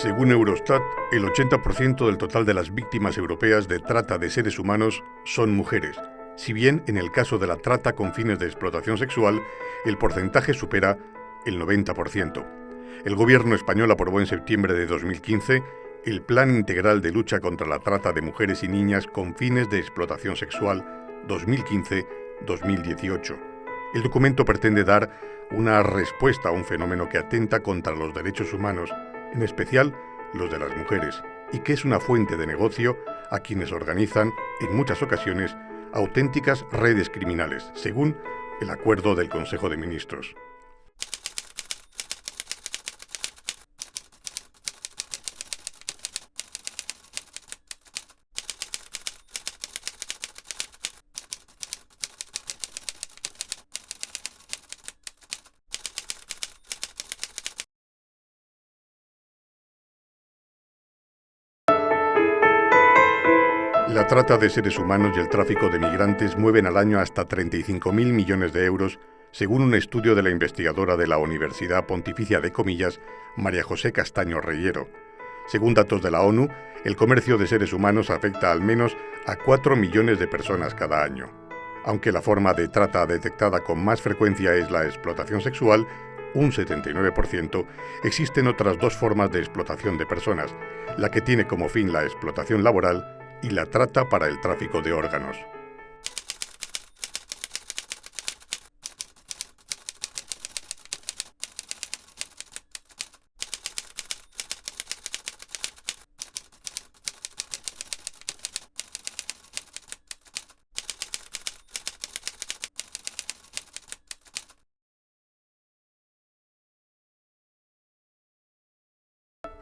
Según Eurostat, el 80% del total de las víctimas europeas de trata de seres humanos son mujeres, si bien en el caso de la trata con fines de explotación sexual, el porcentaje supera el 90%. El gobierno español aprobó en septiembre de 2015 el Plan Integral de Lucha contra la Trata de Mujeres y Niñas con fines de explotación sexual 2015-2018. El documento pretende dar una respuesta a un fenómeno que atenta contra los derechos humanos, en especial los de las mujeres, y que es una fuente de negocio a quienes organizan, en muchas ocasiones, auténticas redes criminales, según el acuerdo del Consejo de Ministros. La trata de seres humanos y el tráfico de migrantes mueven al año hasta 35.000 millones de euros, según un estudio de la investigadora de la Universidad Pontificia de Comillas, María José Castaño Reyero. Según datos de la ONU, el comercio de seres humanos afecta al menos a 4 millones de personas cada año. Aunque la forma de trata detectada con más frecuencia es la explotación sexual, un 79%, existen otras dos formas de explotación de personas, la que tiene como fin la explotación laboral y la trata para el tráfico de órganos.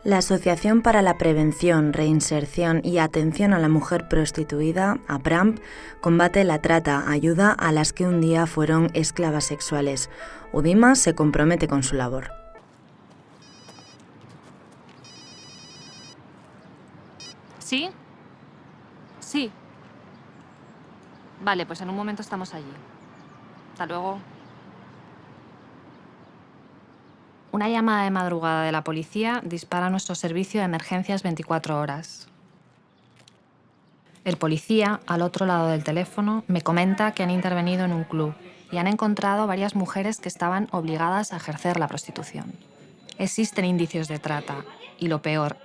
La Asociación para la Prevención, Reinserción y Atención a la Mujer Prostituida, APRAMP, combate la trata, ayuda a las que un día fueron esclavas sexuales. UDIMA se compromete con su labor. ¿Sí? Sí. Vale, pues en un momento estamos allí. Hasta luego. Una llamada de madrugada de la policía dispara nuestro servicio de emergencias 24 horas. El policía, al otro lado del teléfono, me comenta que han intervenido en un club y han encontrado varias mujeres que estaban obligadas a ejercer la prostitución. Existen indicios de trata y, lo peor,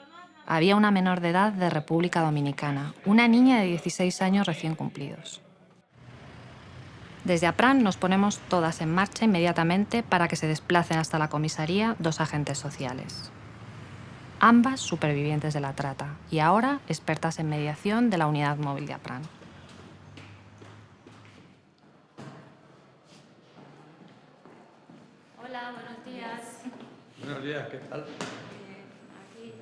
había una menor de edad de República Dominicana, una niña de 16 años recién cumplidos. Desde APRAN nos ponemos todas en marcha inmediatamente para que se desplacen hasta la comisaría dos agentes sociales. Ambas supervivientes de la trata y ahora expertas en mediación de la unidad móvil de APRAN. Hola, buenos días. Buenos días, ¿qué tal? Aquí.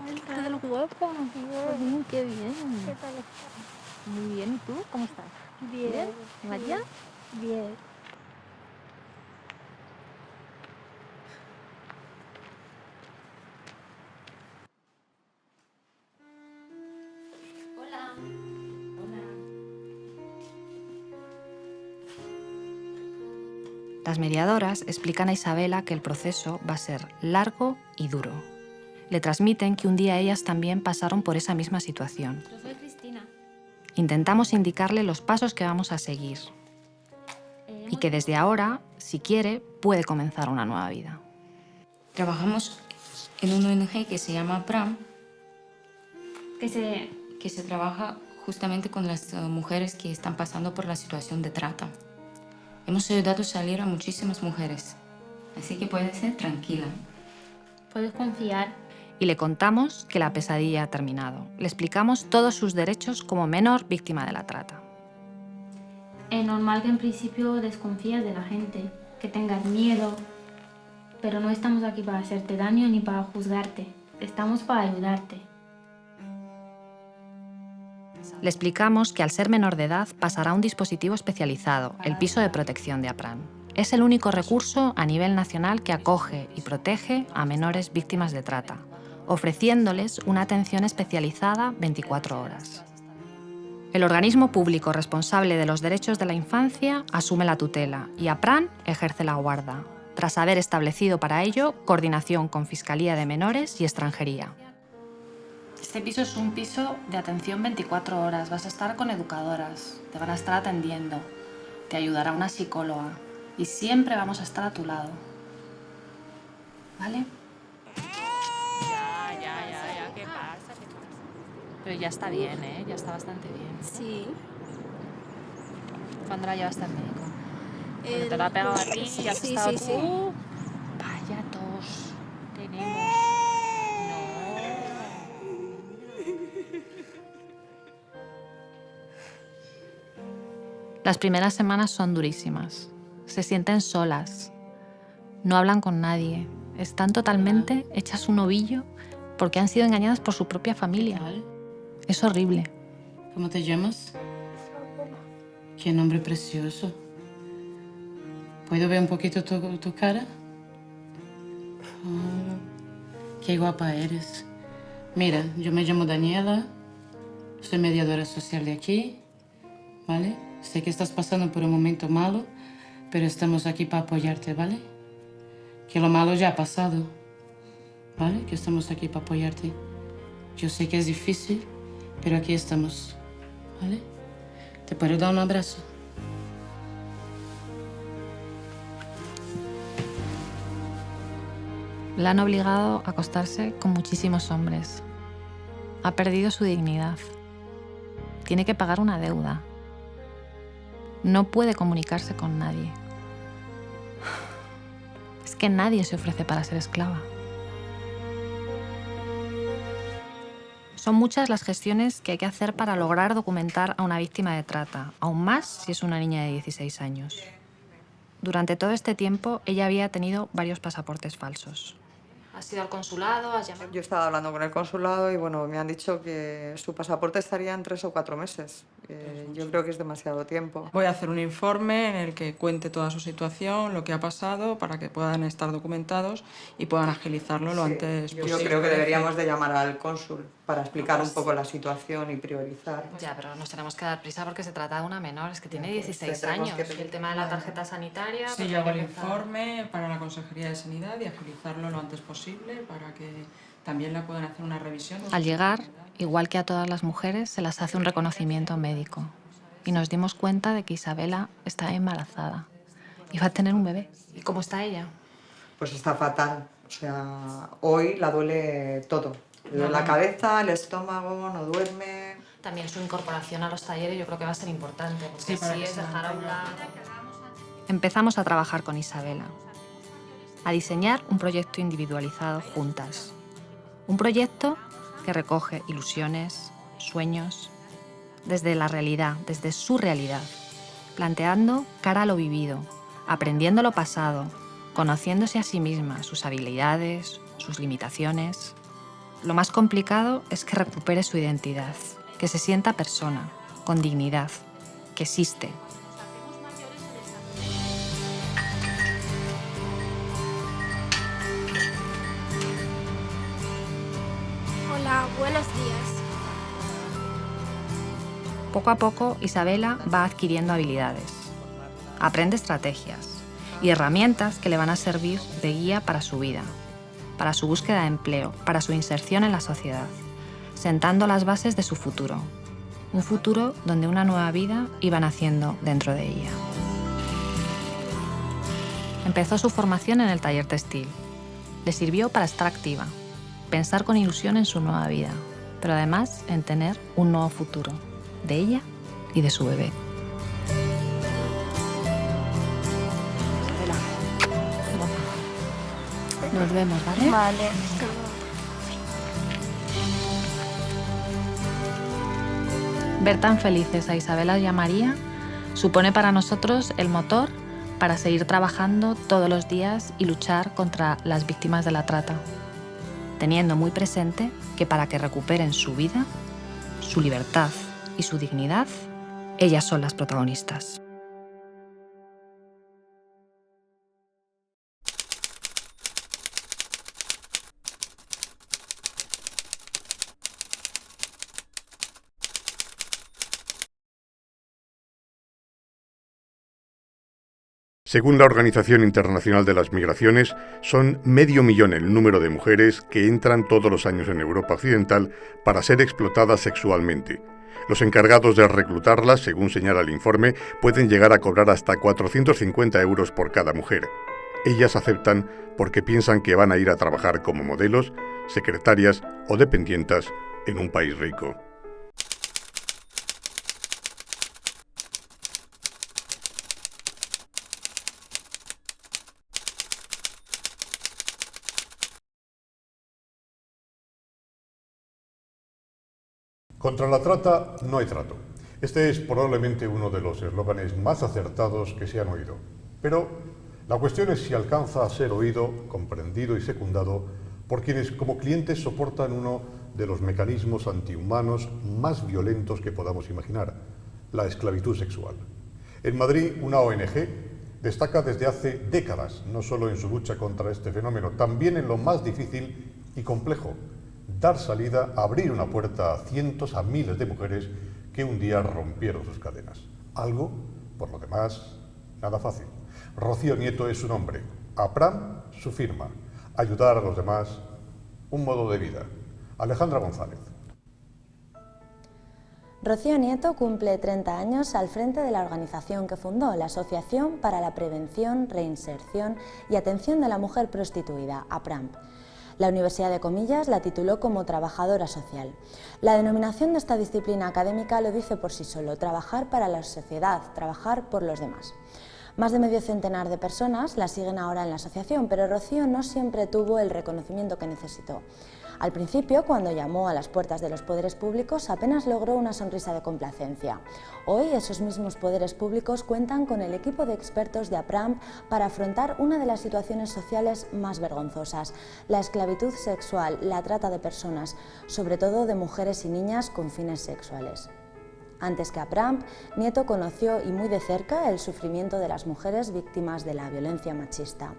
¿Qué tal, guapa? Bien, qué bien. ¿Qué tal estás? Muy bien, ¿y tú? ¿Cómo estás? Bien. ¿María? Bien. Hola. Hola. Las mediadoras explican a Isabela que el proceso va a ser largo y duro. Le transmiten que un día ellas también pasaron por esa misma situación. Yo soy Cristina. Intentamos indicarle los pasos que vamos a seguir y que desde ahora, si quiere, puede comenzar una nueva vida. Trabajamos en una ONG que se llama PRAM, Que que se trabaja justamente con las mujeres que están pasando por la situación de trata. Hemos ayudado a salir a muchísimas mujeres, así que puede ser tranquila. puedes confiar. Y le contamos que la pesadilla ha terminado. Le explicamos todos sus derechos como menor víctima de la trata. Es normal que en principio desconfíes de la gente, que tengas miedo, pero no estamos aquí para hacerte daño ni para juzgarte. Estamos para ayudarte. Le explicamos que al ser menor de edad pasará a un dispositivo especializado, el piso de protección de APRAN. Es el único recurso a nivel nacional que acoge y protege a menores víctimas de trata, ofreciéndoles una atención especializada 24 horas. El organismo público responsable de los derechos de la infancia asume la tutela y APRAN ejerce la guarda, tras haber establecido para ello coordinación con Fiscalía de Menores y Extranjería. Este piso es un piso de atención 24 horas. Vas a estar con educadoras, te van a estar atendiendo, te ayudará una psicóloga y siempre vamos a estar a tu lado. ¿Vale? Ya, ¿qué pasa? Pero ya está bien, ¿eh? Ya está bastante bien. Sí. ¿Cuándo la llevaste al médico? Cuando te lo ha pegado a ti y has Sí, estado sí, tú. sí. Vaya tos tenemos. Las primeras semanas son durísimas. Se sienten solas. No hablan con nadie. Están totalmente hechas un ovillo porque han sido engañadas por su propia familia. Es horrible. ¿Cómo te llamas? Qué nombre precioso. ¿Puedo ver un poquito tu cara? Oh, qué guapa eres. Mira, yo me llamo Daniela. Soy mediadora social de aquí. ¿Vale? Sé que estás pasando por un momento malo, pero estamos aquí para apoyarte, ¿vale? Que lo malo ya ha pasado, ¿vale? Que estamos aquí para apoyarte. Yo sé que es difícil, pero aquí estamos, ¿vale? ¿Te puedo dar un abrazo? La han obligado a acostarse con muchísimos hombres. Ha perdido su dignidad. Tiene que pagar una deuda. No puede comunicarse con nadie. Es que nadie se ofrece para ser esclava. Son muchas las gestiones que hay que hacer para lograr documentar a una víctima de trata, aún más si es una niña de 16 años. Durante todo este tiempo, ella había tenido varios pasaportes falsos. ¿Has ido al consulado? ¿Has llamado? Yo estaba hablando con el consulado y bueno, me han dicho que su pasaporte estaría en 3 o 4 meses. Yo creo que es demasiado tiempo. Voy a hacer un informe en el que cuente toda su situación, lo que ha pasado, para que puedan estar documentados y puedan agilizarlo lo antes posible. Yo creo que deberíamos de llamar al cónsul para explicar un poco la situación y priorizar. Ya, pero nos tenemos que dar prisa porque se trata de una menor, es que tiene 16 tendremos años. que Y el tema de la tarjeta sanitaria... Sí, pues yo hago hay que el empezar. informe para la Consejería de Sanidad y agilizarlo lo antes posible para que también le puedan hacer una revisión. Al llegar, igual que a todas las mujeres, se las hace un reconocimiento médico. Y nos dimos cuenta de que Isabela está embarazada. Y va a tener un bebé. ¿Y cómo está ella? Pues está fatal. O sea, hoy la duele todo. Le duele la cabeza, el estómago, no duerme. También su incorporación a los talleres yo creo que va a ser importante, porque Sí, para así que es se dejar a un mantenga. lado. Empezamos a trabajar con Isabela, a diseñar un proyecto individualizado juntas. Un proyecto que recoge ilusiones, sueños, desde la realidad, desde su realidad, planteando cara a lo vivido, aprendiendo lo pasado, conociéndose a sí misma, sus habilidades, sus limitaciones. Lo más complicado es que recupere su identidad, que se sienta persona, con dignidad, que existe. Hola, buenos días. Poco a poco, Isabela va adquiriendo habilidades, aprende estrategias y herramientas que le van a servir de guía para su vida, para su búsqueda de empleo, para su inserción en la sociedad, sentando las bases de su futuro. Un futuro donde una nueva vida iba naciendo dentro de ella. Empezó su formación en el taller textil. Le sirvió para estar activa, pensar con ilusión en su nueva vida, pero además en tener un nuevo futuro, de ella y de su bebé. Nos vemos, ¿vale? Vale. Ver tan felices a Isabela y a María supone para nosotros el motor para seguir trabajando todos los días y luchar contra las víctimas de la trata, teniendo muy presente que para que recuperen su vida, su libertad y su dignidad, ellas son las protagonistas. Según la Organización Internacional de las Migraciones, son 500.000 el número de mujeres que entran todos los años en Europa Occidental para ser explotadas sexualmente. Los encargados de reclutarlas, según señala el informe, pueden llegar a cobrar hasta 450 euros por cada mujer. Ellas aceptan porque piensan que van a ir a trabajar como modelos, secretarias o dependientas en un país rico. Contra la trata no hay trato. Este es probablemente uno de los eslóganes más acertados que se han oído. Pero la cuestión es si alcanza a ser oído, comprendido y secundado por quienes como clientes soportan uno de los mecanismos antihumanos más violentos que podamos imaginar, la esclavitud sexual. En Madrid, una ONG destaca desde hace décadas, no solo en su lucha contra este fenómeno, también en lo más difícil y complejo, dar salida, abrir una puerta a cientos, a miles de mujeres que un día rompieron sus cadenas. Algo, por lo demás, nada fácil. Rocío Nieto es su nombre, APRAM su firma, ayudar a los demás, un modo de vida. Alejandra González. Rocío Nieto cumple 30 años al frente de la organización que fundó, la Asociación para la Prevención, Reinserción y Atención de la Mujer Prostituida, APRAM. La Universidad de Comillas la tituló como trabajadora social. La denominación de esta disciplina académica lo dice por sí solo: trabajar para la sociedad, trabajar por los demás. Más de medio centenar de personas la siguen ahora en la asociación, pero Rocío no siempre tuvo el reconocimiento que necesitó. Al principio, cuando llamó a las puertas de los poderes públicos, apenas logró una sonrisa de complacencia. Hoy, esos mismos poderes públicos cuentan con el equipo de expertos de APRAM para afrontar una de las situaciones sociales más vergonzosas: la esclavitud sexual, la trata de personas, sobre todo de mujeres y niñas con fines sexuales. Antes que APRAM, Nieto conoció y muy de cerca el sufrimiento de las mujeres víctimas de la violencia machista.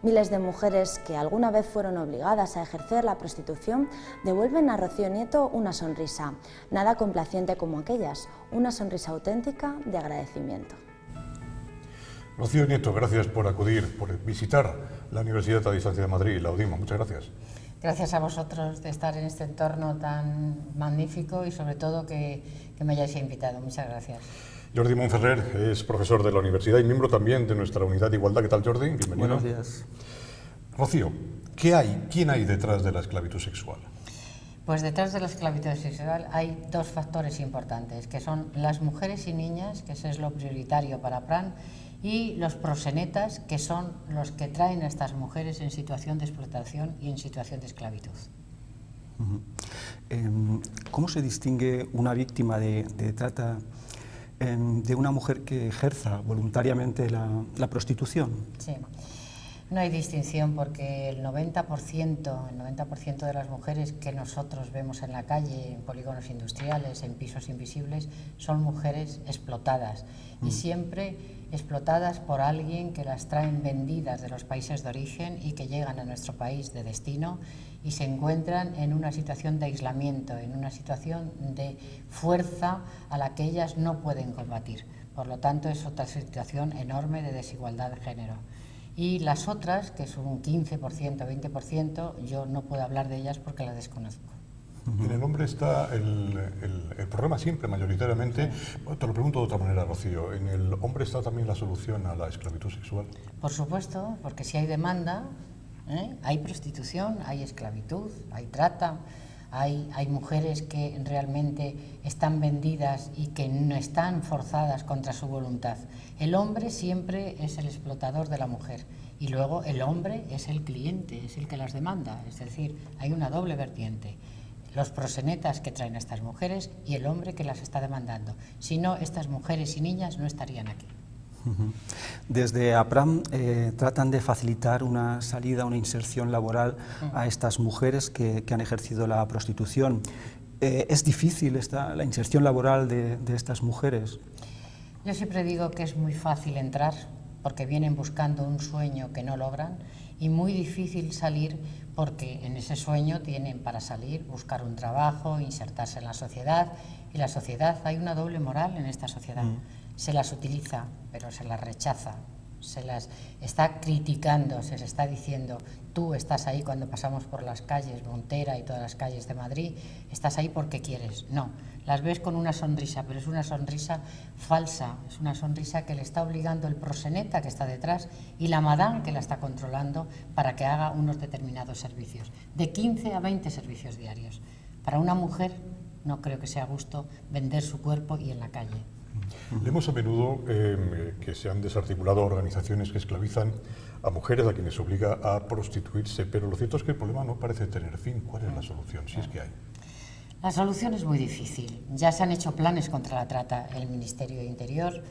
Miles de mujeres que alguna vez fueron obligadas a ejercer la prostitución devuelven a Rocío Nieto una sonrisa, nada complaciente como aquellas, una sonrisa auténtica de agradecimiento. Rocío Nieto, gracias por acudir, por visitar la Universidad a Distancia de Madrid, la UDIMA. Muchas gracias. Gracias a vosotros de estar en este entorno tan magnífico y sobre todo que me hayáis invitado. Muchas gracias. Jordi Monferrer es profesor de la universidad y miembro también de nuestra unidad de igualdad. ¿Qué tal, Jordi? Bienvenido. Buenos días. Rocío, ¿quién hay detrás de la esclavitud sexual? Pues detrás de la esclavitud sexual hay dos factores importantes, que son las mujeres y niñas, que eso es lo prioritario para APRAM, y los proxenetas, que son los que traen a estas mujeres en situación de explotación y en situación de esclavitud. ¿Cómo se distingue una víctima de trata de una mujer que ejerza voluntariamente la prostitución? Sí. No hay distinción porque el 90% de las mujeres que nosotros vemos en la calle, en polígonos industriales, en pisos invisibles, son mujeres explotadas y siempre explotadas por alguien que las traen vendidas de los países de origen y que llegan a nuestro país de destino y se encuentran en una situación de aislamiento, en una situación de fuerza a la que ellas no pueden combatir. Por lo tanto, es otra situación enorme de desigualdad de género. Y las otras, que son un 15%, 20%, yo no puedo hablar de ellas porque las desconozco. En el hombre está el problema siempre, mayoritariamente. Bueno, te lo pregunto de otra manera, Rocío. ¿En el hombre está también la solución a la esclavitud sexual? Por supuesto, porque si hay demanda, hay prostitución, hay esclavitud, hay trata, hay mujeres que realmente están vendidas y que no están forzadas contra su voluntad. El hombre siempre es el explotador de la mujer y luego el hombre es el cliente, es el que las demanda. Es decir, hay una doble vertiente. Los proxenetas que traen a estas mujeres y el hombre que las está demandando. Si no, estas mujeres y niñas no estarían aquí. Desde APRAM tratan de facilitar una salida, una inserción laboral a estas mujeres que han ejercido la prostitución. ¿Es difícil la inserción laboral de estas mujeres? Yo siempre digo que es muy fácil entrar porque vienen buscando un sueño que no logran y muy difícil salir porque en ese sueño tienen para salir, buscar un trabajo, insertarse en la sociedad y la sociedad, hay una doble moral en esta sociedad. Se las utiliza, pero se las rechaza. se las está criticando, se les está diciendo, tú estás ahí cuando pasamos por las calles, Montera y todas las calles de Madrid, estás ahí porque quieres. No, las ves con una sonrisa, pero es una sonrisa falsa, es una sonrisa que le está obligando el proxeneta que está detrás y la madame que la está controlando para que haga unos determinados servicios, de 15 a 20 servicios diarios. Para una mujer no creo que sea justo vender su cuerpo y en la calle. Leemos a menudo que se han desarticulado organizaciones que esclavizan a mujeres a quienes obliga a prostituirse, pero lo cierto es que el problema no parece tener fin. ¿Cuál es la solución, si es que hay? La solución es muy difícil. Ya se han hecho planes contra la trata. El Ministerio de Interior,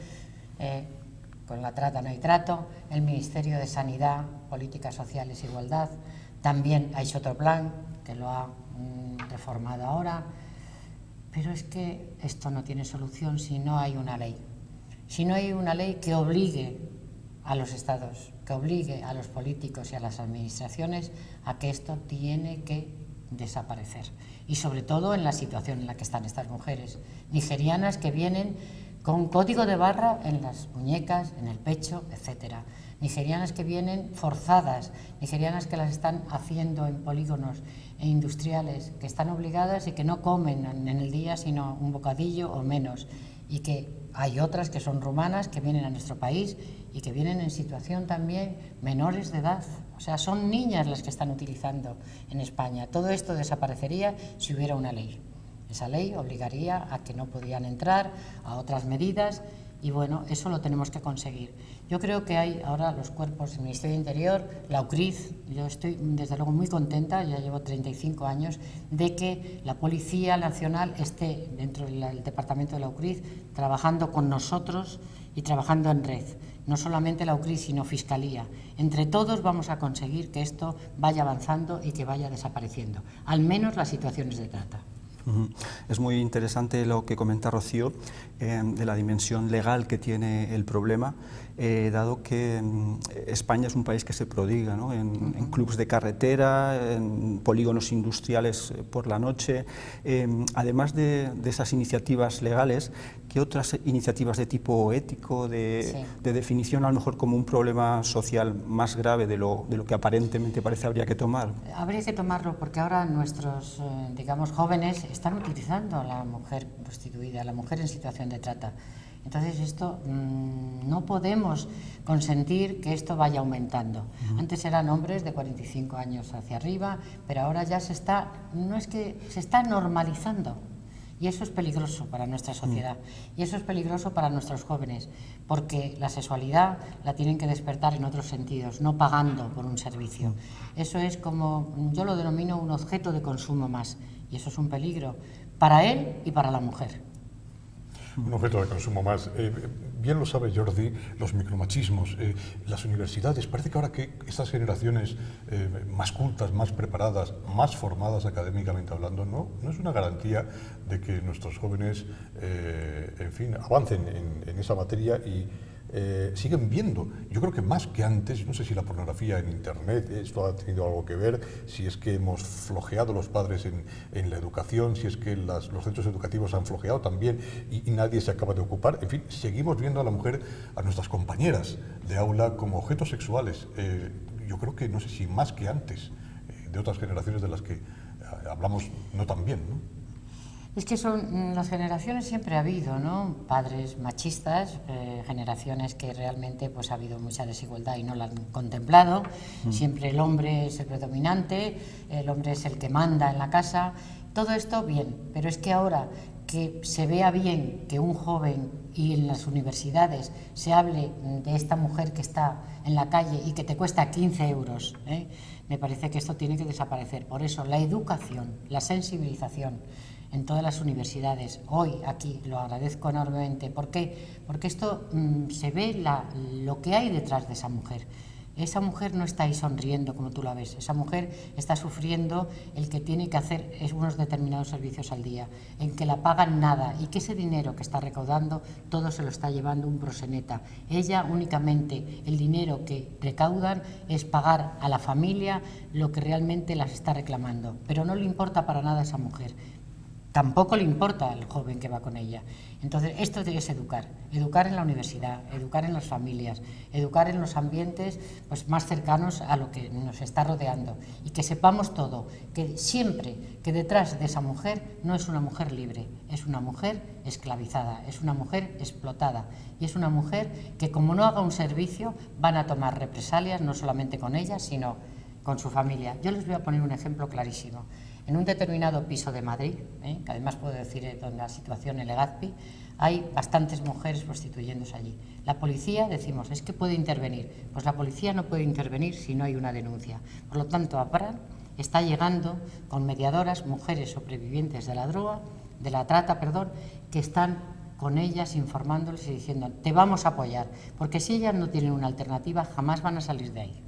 con la trata no hay trato, el Ministerio de Sanidad, Políticas Sociales e Igualdad, también ha hecho otro plan que lo ha reformado ahora. Pero es que esto no tiene solución si no hay una ley. Si no hay una ley que obligue a los estados, que obligue a los políticos y a las administraciones a que esto tiene que desaparecer. Y sobre todo en la situación en la que están estas mujeres nigerianas que vienen con código de barra en las muñecas, en el pecho, etc. Nigerianas que vienen forzadas, nigerianas que las están haciendo en polígonos industriales, que están obligadas y que no comen en el día sino un bocadillo o menos, y que hay otras que son rumanas que vienen a nuestro país y que vienen en situación también menores de edad, o sea, son niñas las que están utilizando en España. Todo esto desaparecería si hubiera una ley. Esa ley obligaría a que no podían entrar, a otras medidas, y bueno, eso lo tenemos que conseguir. Yo creo que hay ahora los cuerpos del Ministerio de Interior, la UCRIZ, yo estoy desde luego muy contenta, ya llevo 35 años, de que la Policía Nacional esté dentro del departamento de la UCRIZ trabajando con nosotros y trabajando en red. No solamente la UCRIZ, sino Fiscalía. Entre todos vamos a conseguir que esto vaya avanzando y que vaya desapareciendo, al menos las situaciones de trata. Es muy interesante lo que comenta Rocío de la dimensión legal que tiene el problema, dado que España es un país que se prodiga, ¿no? en clubs de carretera, en polígonos industriales por la noche. Además de esas iniciativas legales, ¿qué otras iniciativas de tipo ético, de definición a lo mejor como un problema social más grave de lo que aparentemente parece habría que tomar? Habría que tomarlo porque ahora nuestros, digamos, jóvenes están utilizando a la mujer prostituida, a la mujer en situación de trata. Entonces esto no podemos consentir que esto vaya aumentando. Antes eran hombres de 45 años hacia arriba, pero ahora ya se está, no es que se está normalizando. Y eso es peligroso para nuestra sociedad y eso es peligroso para nuestros jóvenes, porque la sexualidad la tienen que despertar en otros sentidos, no pagando por un servicio. Eso es como, yo lo denomino un objeto de consumo más, y eso es un peligro para él y para la mujer. Un objeto de consumo más. Bien lo sabe Jordi, los micromachismos, las universidades, parece que ahora que estas generaciones más cultas, más preparadas, más formadas académicamente hablando, no es una garantía de que nuestros jóvenes, en fin, avancen en esa materia y siguen viendo. Yo creo que más que antes, no sé si la pornografía en Internet, esto ha tenido algo que ver, si es que hemos flojeado los padres en la educación, si es que los centros educativos han flojeado también y nadie se acaba de ocupar. En fin, seguimos viendo a la mujer, a nuestras compañeras de aula, como objetos sexuales. Yo creo que no sé si más que antes, de otras generaciones de las que hablamos no tan bien, ¿no? Es que son las generaciones siempre ha habido, ¿no? Padres machistas, generaciones que realmente pues ha habido mucha desigualdad y no la han contemplado. Siempre el hombre es el predominante, el hombre es el que manda en la casa. Todo esto bien, pero es que ahora que se vea bien que un joven y en las universidades se hable de esta mujer que está en la calle y que te cuesta 15 euros, me parece que esto tiene que desaparecer. Por eso la educación, la sensibilización en todas las universidades, hoy aquí lo agradezco enormemente. ¿Por qué? Porque esto se ve lo que hay detrás de esa mujer. Esa mujer no está ahí sonriendo como tú la ves, esa mujer está sufriendo el que tiene que hacer unos determinados servicios al día, en que la pagan nada y que ese dinero que está recaudando todo se lo está llevando un proxeneta. Ella únicamente, el dinero que recaudan es pagar a la familia lo que realmente las está reclamando, pero no le importa para nada a esa mujer. tampoco le importa al joven que va con ella. Entonces, esto es educar en la universidad, educar en las familias, educar en los ambientes pues, más cercanos a lo que nos está rodeando y que sepamos todo, que siempre que detrás de esa mujer no es una mujer libre, es una mujer esclavizada, es una mujer explotada y es una mujer que como no haga un servicio van a tomar represalias no solamente con ella, sino con su familia. Yo les voy a poner un ejemplo clarísimo. En un determinado piso de Madrid, que además puedo decir donde la situación en Legazpi, hay bastantes mujeres prostituyéndose allí. La policía, decimos, es que puede intervenir. Pues la policía no puede intervenir si no hay una denuncia. Por lo tanto, APRAM está llegando con mediadoras, mujeres sobrevivientes de la droga, de la trata, perdón, que están con ellas informándoles y diciendo, te vamos a apoyar, porque si ellas no tienen una alternativa, jamás van a salir de ahí.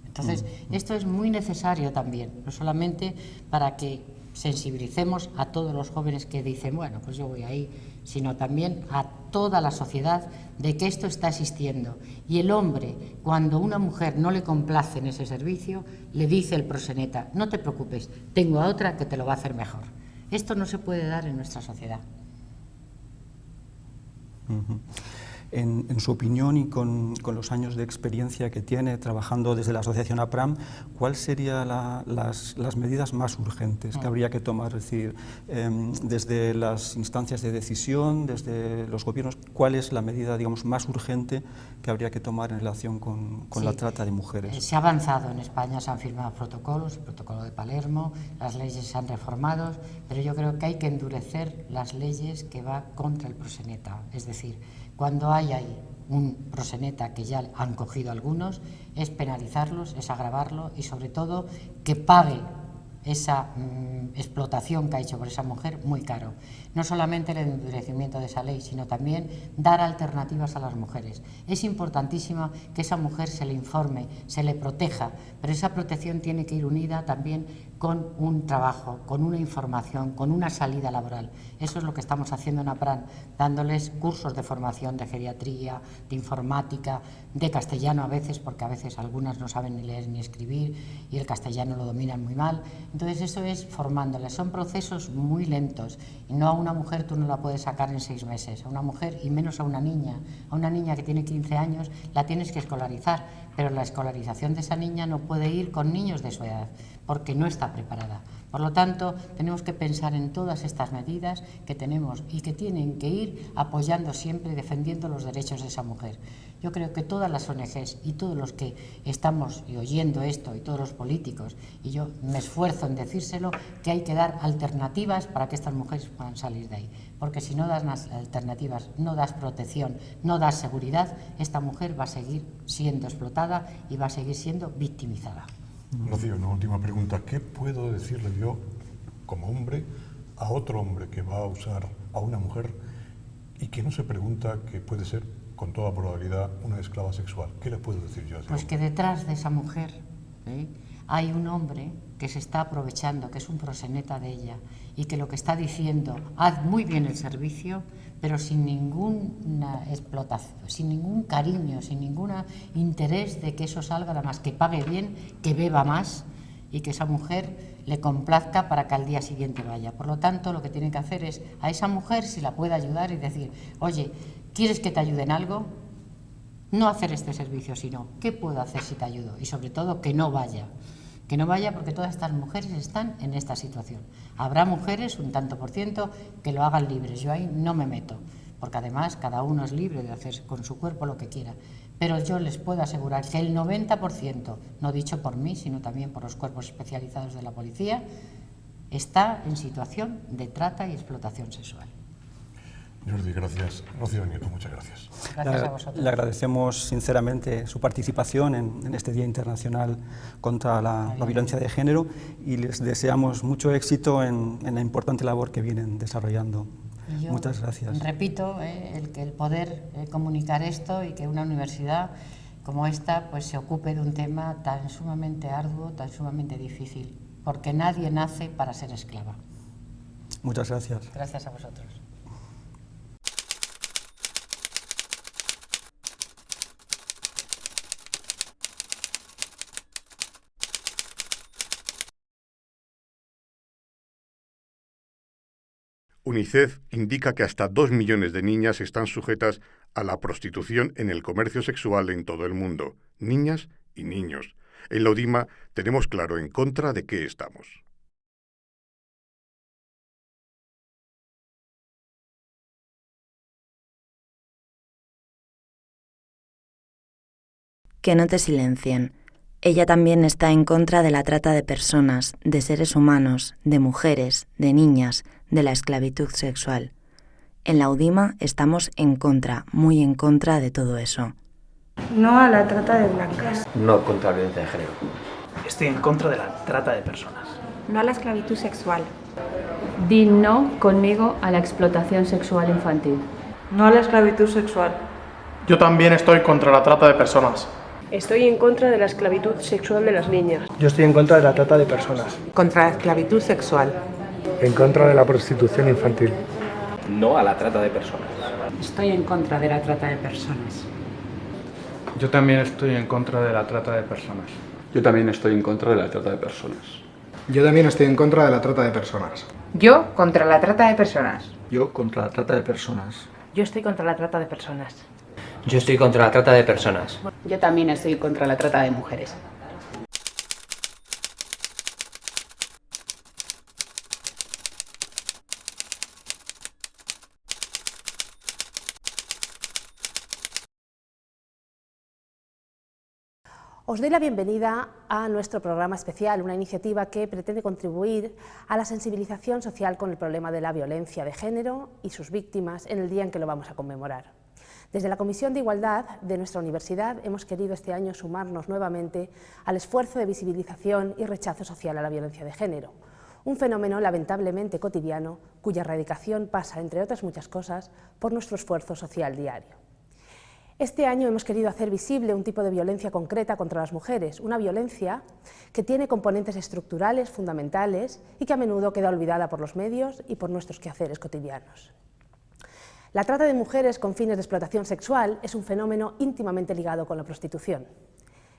Entonces, esto es muy necesario también, no solamente para que sensibilicemos a todos los jóvenes que dicen, bueno, pues yo voy ahí, sino también a toda la sociedad de que esto está existiendo. Y el hombre, cuando una mujer no le complace en ese servicio, le dice el proxeneta, no te preocupes, tengo a otra que te lo va a hacer mejor. Esto no se puede dar en nuestra sociedad. En su opinión y con los años de experiencia que tiene trabajando desde la asociación APRAM, ¿cuáles serían las medidas más urgentes que habría que tomar? Es decir, desde las instancias de decisión, desde los gobiernos, ¿cuál es la medida, digamos, más urgente que habría que tomar en relación con la trata de mujeres? Se ha avanzado en España, se han firmado protocolos, el protocolo de Palermo, las leyes se han reformado, pero yo creo que hay que endurecer las leyes que va contra el proxeneta, es decir, cuando hay ahí un proxeneta, que ya han cogido algunos, es penalizarlos, es agravarlo y sobre todo que pague esa explotación que ha hecho por esa mujer muy caro. No solamente el endurecimiento de esa ley, sino también dar alternativas a las mujeres. Es importantísimo que esa mujer se le informe, se le proteja, pero esa protección tiene que ir unida también con un trabajo, con una información, con una salida laboral. Eso es lo que estamos haciendo en APRAM, dándoles cursos de formación de geriatría, de informática, de castellano a veces, porque a veces algunas no saben ni leer ni escribir y el castellano lo dominan muy mal. Entonces eso es formándoles. Son procesos muy lentos y no a una mujer tú no la puedes sacar en 6 meses, a una mujer y menos a una niña. A una niña que tiene 15 años la tienes que escolarizar, pero la escolarización de esa niña no puede ir con niños de su edad porque no está preparada. Por lo tanto, tenemos que pensar en todas estas medidas que tenemos y que tienen que ir apoyando siempre y defendiendo los derechos de esa mujer. Yo creo que todas las ONGs y todos los que estamos oyendo esto y todos los políticos, y yo me esfuerzo en decírselo, que hay que dar alternativas para que estas mujeres puedan salir de ahí. Porque si no das alternativas, no das protección, no das seguridad, esta mujer va a seguir siendo explotada y va a seguir siendo victimizada. Rocío, una última pregunta. ¿Qué puedo decirle yo, como hombre, a otro hombre que va a usar a una mujer y que no se pregunta que puede ser, con toda probabilidad, una esclava sexual? ¿Qué le puedo decir yo a ese Pues hombre? que detrás de esa mujer hay un hombre que se está aprovechando, que es un proxeneta de ella y que lo que está diciendo, haz muy bien el servicio, pero sin ninguna explotación, sin ningún cariño, sin ningún interés de que eso salga, nada más que pague bien, que beba más y que esa mujer le complazca para que al día siguiente vaya. Por lo tanto, lo que tiene que hacer es a esa mujer, si la puede ayudar y decir, oye, ¿quieres que te ayude en algo? No hacer este servicio, sino ¿qué puedo hacer si te ayudo? Y sobre todo, que no vaya. Que no vaya porque todas estas mujeres están en esta situación. Habrá mujeres, un tanto por ciento, que lo hagan libres. Yo ahí no me meto, porque además cada uno es libre de hacer con su cuerpo lo que quiera. Pero yo les puedo asegurar que el 90%, no dicho por mí, sino también por los cuerpos especializados de la policía, está en situación de trata y explotación sexual. Jordi, gracias. Rocío Nieto, muchas gracias. Gracias a vosotros. Le agradecemos sinceramente su participación en este Día Internacional contra la Violencia de Género y les deseamos mucho éxito en la importante labor que vienen desarrollando. Yo muchas gracias. Repito, el poder comunicar esto y que una universidad como esta pues se ocupe de un tema tan sumamente arduo, tan sumamente difícil, porque nadie nace para ser esclava. Muchas gracias. Gracias a vosotros. UNICEF indica que hasta 2 millones de niñas están sujetas a la prostitución en el comercio sexual en todo el mundo, niñas y niños. En la UDIMA tenemos claro en contra de qué estamos. Que no te silencien. Ella también está en contra de la trata de personas, de seres humanos, de mujeres, de niñas, de la esclavitud sexual. En la UDIMA estamos en contra, muy en contra de todo eso. No a la trata de blancas. No contra la violencia de género. Estoy en contra de la trata de personas. No a la esclavitud sexual. Di no conmigo a la explotación sexual infantil. No a la esclavitud sexual. Yo también estoy contra la trata de personas. Estoy en contra de la esclavitud sexual de las niñas. Yo estoy en contra de la trata de personas. Contra la esclavitud sexual. En contra de la prostitución infantil. No a la trata de personas. Estoy en contra de la trata de personas. Yo también estoy en contra de la trata de personas. Yo también estoy en contra de la trata de personas. Yo también estoy en contra de la trata de personas. Yo contra la trata de personas. Yo contra la trata de personas. Yo estoy contra la trata de personas. Yo estoy contra la trata de personas. Yo también estoy contra la trata de mujeres. Os doy la bienvenida a nuestro programa especial, una iniciativa que pretende contribuir a la sensibilización social con el problema de la violencia de género y sus víctimas en el día en que lo vamos a conmemorar. Desde la Comisión de Igualdad de nuestra universidad hemos querido este año sumarnos nuevamente al esfuerzo de visibilización y rechazo social a la violencia de género, un fenómeno lamentablemente cotidiano cuya erradicación pasa, entre otras muchas cosas, por nuestro esfuerzo social diario. Este año hemos querido hacer visible un tipo de violencia concreta contra las mujeres, una violencia que tiene componentes estructurales fundamentales y que a menudo queda olvidada por los medios y por nuestros quehaceres cotidianos. La trata de mujeres con fines de explotación sexual es un fenómeno íntimamente ligado con la prostitución.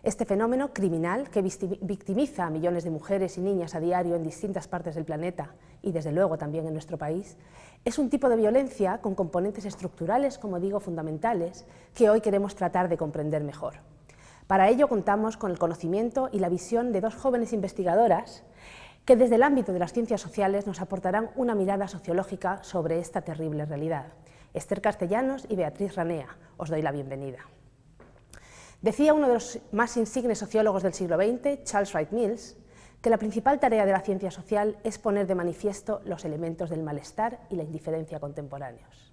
Este fenómeno criminal, que victimiza a millones de mujeres y niñas a diario en distintas partes del planeta y desde luego también en nuestro país, es un tipo de violencia con componentes estructurales, como digo, fundamentales, que hoy queremos tratar de comprender mejor. Para ello contamos con el conocimiento y la visión de dos jóvenes investigadoras que desde el ámbito de las ciencias sociales nos aportarán una mirada sociológica sobre esta terrible realidad. Esther Castellanos y Beatriz Ranea, os doy la bienvenida. Decía uno de los más insignes sociólogos del siglo XX, Charles Wright Mills, que la principal tarea de la ciencia social es poner de manifiesto los elementos del malestar y la indiferencia contemporáneos.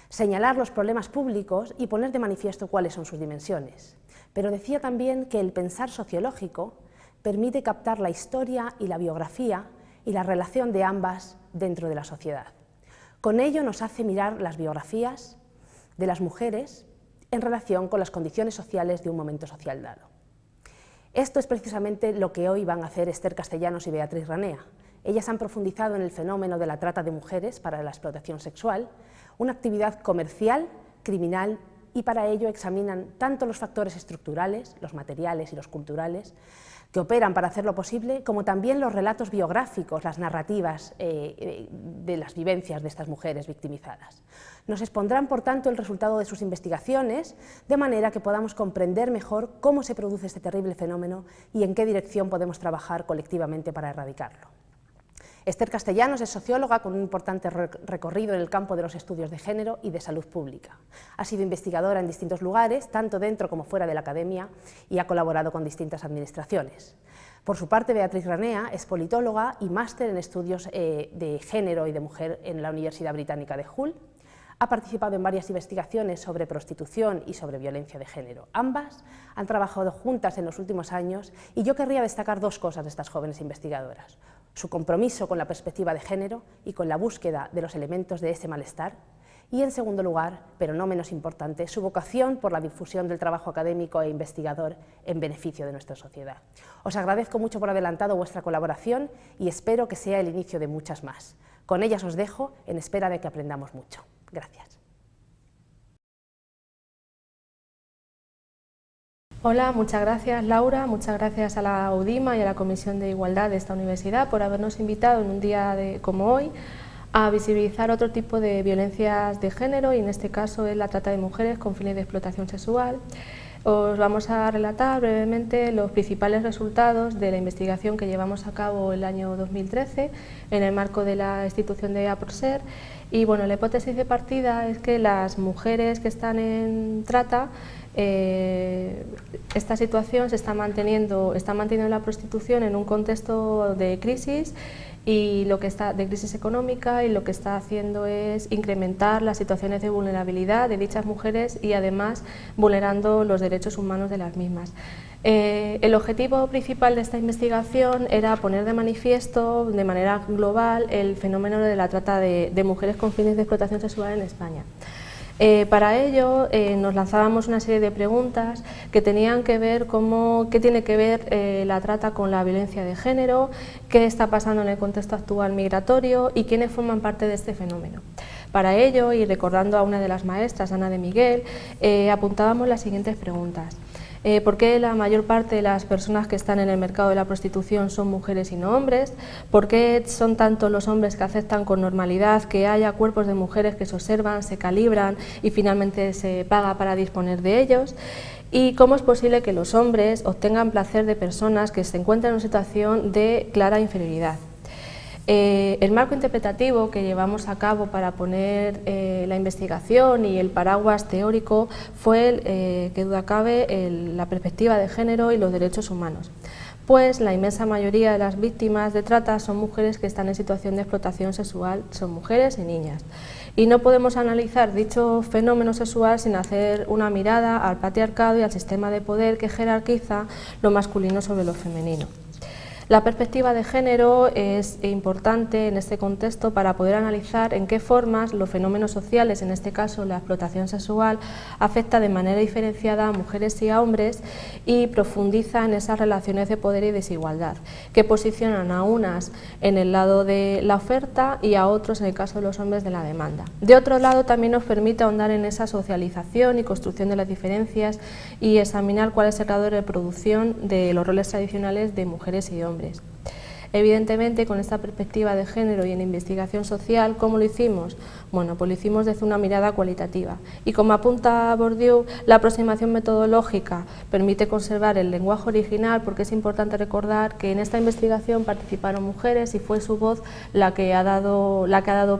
Señalar los problemas públicos y poner de manifiesto cuáles son sus dimensiones. Pero decía también que el pensar sociológico permite captar la historia y la biografía y la relación de ambas dentro de la sociedad. Con ello nos hace mirar las biografías de las mujeres en relación con las condiciones sociales de un momento social dado. Esto es precisamente lo que hoy van a hacer Esther Castellanos y Beatriz Ranea. Ellas han profundizado en el fenómeno de la trata de mujeres para la explotación sexual, una actividad comercial, criminal, y para ello examinan tanto los factores estructurales, los materiales y los culturales, que operan para hacerlo posible, como también los relatos biográficos, las narrativas de las vivencias de estas mujeres victimizadas. Nos expondrán, por tanto, el resultado de sus investigaciones, de manera que podamos comprender mejor cómo se produce este terrible fenómeno y en qué dirección podemos trabajar colectivamente para erradicarlo. Esther Castellanos es socióloga con un importante recorrido en el campo de los estudios de género y de salud pública. Ha sido investigadora en distintos lugares, tanto dentro como fuera de la academia, y ha colaborado con distintas administraciones. Por su parte, Beatriz Ranea es politóloga y máster en estudios de género y de mujer en la Universidad Británica de Hull. Ha participado en varias investigaciones sobre prostitución y sobre violencia de género. Ambas han trabajado juntas en los últimos años y yo querría destacar dos cosas de estas jóvenes investigadoras: su compromiso con la perspectiva de género y con la búsqueda de los elementos de ese malestar, y en segundo lugar, pero no menos importante, su vocación por la difusión del trabajo académico e investigador en beneficio de nuestra sociedad. Os agradezco mucho por adelantado vuestra colaboración y espero que sea el inicio de muchas más. Con ellas os dejo en espera de que aprendamos mucho. Gracias. Hola, muchas gracias Laura, muchas gracias a la UDIMA y a la Comisión de Igualdad de esta universidad por habernos invitado en un día como hoy a visibilizar otro tipo de violencias de género, y en este caso es la trata de mujeres con fines de explotación sexual. Os vamos a relatar brevemente los principales resultados de la investigación que llevamos a cabo el año 2013 en el marco de la institución de APROSER. Y bueno, la hipótesis de partida es que las mujeres que están en trata, esta situación se está manteniendo la prostitución en un contexto de crisis de crisis económica, y lo que está haciendo es incrementar las situaciones de vulnerabilidad de dichas mujeres y además vulnerando los derechos humanos de las mismas. El objetivo principal de esta investigación era poner de manifiesto de manera global el fenómeno de la trata de mujeres con fines de explotación sexual en España. Para ello nos lanzábamos una serie de preguntas que tenían que ver qué tiene que ver la trata con la violencia de género, qué está pasando en el contexto actual migratorio y quiénes forman parte de este fenómeno. Para ello, y recordando a una de las maestras, Ana de Miguel, apuntábamos las siguientes preguntas. ¿Por qué la mayor parte de las personas que están en el mercado de la prostitución son mujeres y no hombres? ¿Por qué son tantos los hombres que aceptan con normalidad que haya cuerpos de mujeres que se observan, se calibran y finalmente se paga para disponer de ellos? ¿Y cómo es posible que los hombres obtengan placer de personas que se encuentran en una situación de clara inferioridad? El marco interpretativo que llevamos a cabo para poner la investigación y el paraguas teórico fue, que duda cabe, la perspectiva de género y los derechos humanos. Pues la inmensa mayoría de las víctimas de trata son mujeres que están en situación de explotación sexual, son mujeres y niñas. Y no podemos analizar dicho fenómeno sexual sin hacer una mirada al patriarcado y al sistema de poder que jerarquiza lo masculino sobre lo femenino. La perspectiva de género es importante en este contexto para poder analizar en qué formas los fenómenos sociales, en este caso la explotación sexual, afecta de manera diferenciada a mujeres y a hombres y profundiza en esas relaciones de poder y desigualdad, que posicionan a unas en el lado de la oferta y a otros, en el caso de los hombres, de la demanda. De otro lado, también nos permite ahondar en esa socialización y construcción de las diferencias y examinar cuál es el grado de reproducción de los roles tradicionales de mujeres y hombres. Evidentemente, con esta perspectiva de género y en investigación social, ¿cómo lo hicimos? Bueno, pues lo hicimos desde una mirada cualitativa. Y como apunta Bourdieu, la aproximación metodológica permite conservar el lenguaje original, porque es importante recordar que en esta investigación participaron mujeres y fue su voz la que ha dado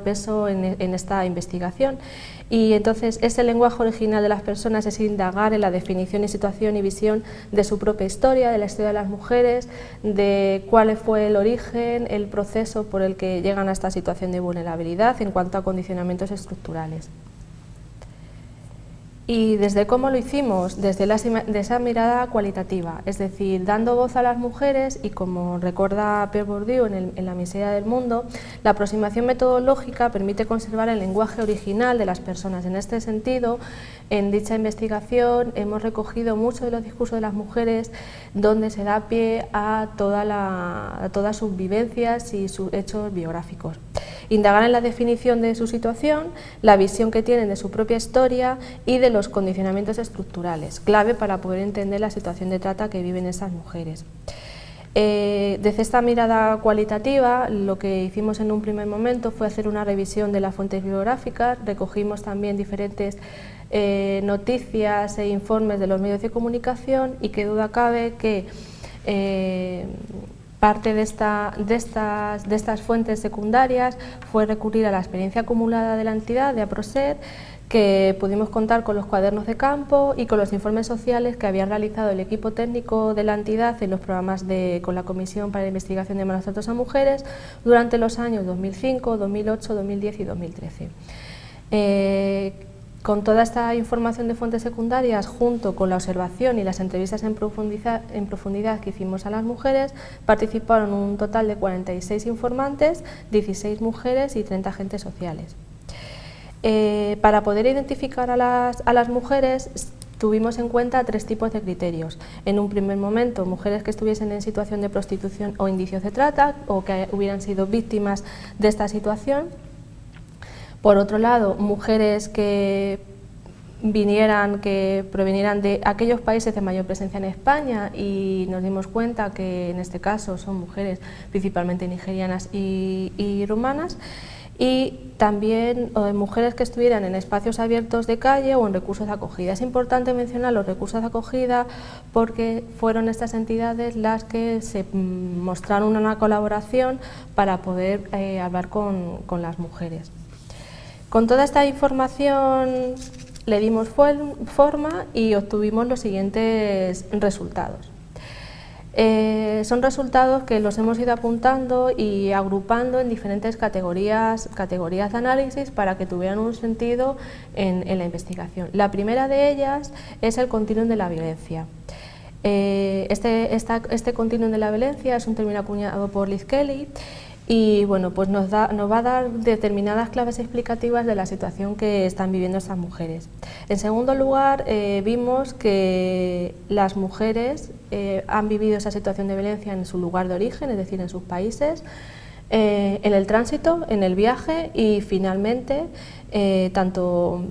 peso en esta investigación. Y entonces ese lenguaje original de las personas es indagar en la definición y situación y visión de su propia historia, de la historia de las mujeres, de cuál fue el origen, el proceso por el que llegan a esta situación de vulnerabilidad en cuanto a condicionamientos estructurales. ¿Y desde cómo lo hicimos? Desde esa mirada cualitativa, es decir, dando voz a las mujeres y, como recuerda Pierre Bourdieu en La miseria del mundo, la aproximación metodológica permite conservar el lenguaje original de las personas. En este sentido, en dicha investigación hemos recogido mucho de los discursos de las mujeres, donde se da pie a todas sus vivencias y sus hechos biográficos. Indagar en la definición de su situación, la visión que tienen de su propia historia y de los condicionamientos estructurales, clave para poder entender la situación de trata que viven esas mujeres. Desde esta mirada cualitativa, lo que hicimos en un primer momento fue hacer una revisión de las fuentes bibliográficas, recogimos también diferentes noticias e informes de los medios de comunicación, y que duda cabe que parte de estas fuentes secundarias fue recurrir a la experiencia acumulada de la entidad, de APROSER, que pudimos contar con los cuadernos de campo y con los informes sociales que había realizado el equipo técnico de la entidad en los programas con la Comisión para la Investigación de Malos Tratos a Mujeres durante los años 2005, 2008, 2010 y 2013. Con toda esta información de fuentes secundarias, junto con la observación y las entrevistas en profundidad que hicimos a las mujeres, participaron un total de 46 informantes, 16 mujeres y 30 agentes sociales. Para poder identificar a las mujeres, tuvimos en cuenta 3 tipos de criterios. En un primer momento, mujeres que estuviesen en situación de prostitución o indicios de trata, o que hubieran sido víctimas de esta situación. Por otro lado, mujeres que provinieran de aquellos países de mayor presencia en España, y nos dimos cuenta que en este caso son mujeres principalmente nigerianas y rumanas. y también mujeres que estuvieran en espacios abiertos de calle o en recursos de acogida. Es importante mencionar los recursos de acogida porque fueron estas entidades las que se mostraron una colaboración para poder hablar con las mujeres. Con toda esta información le dimos forma y obtuvimos los siguientes resultados. Son resultados que los hemos ido apuntando y agrupando en diferentes categorías de análisis para que tuvieran un sentido en la investigación. La primera de ellas es el continuum de la violencia. Este continuum de la violencia es un término acuñado por Liz Kelly y bueno, pues nos va a dar determinadas claves explicativas de la situación que están viviendo estas mujeres. En segundo lugar, vimos que las mujeres han vivido esa situación de violencia en su lugar de origen, es decir, en sus países, en el tránsito, en el viaje y finalmente tanto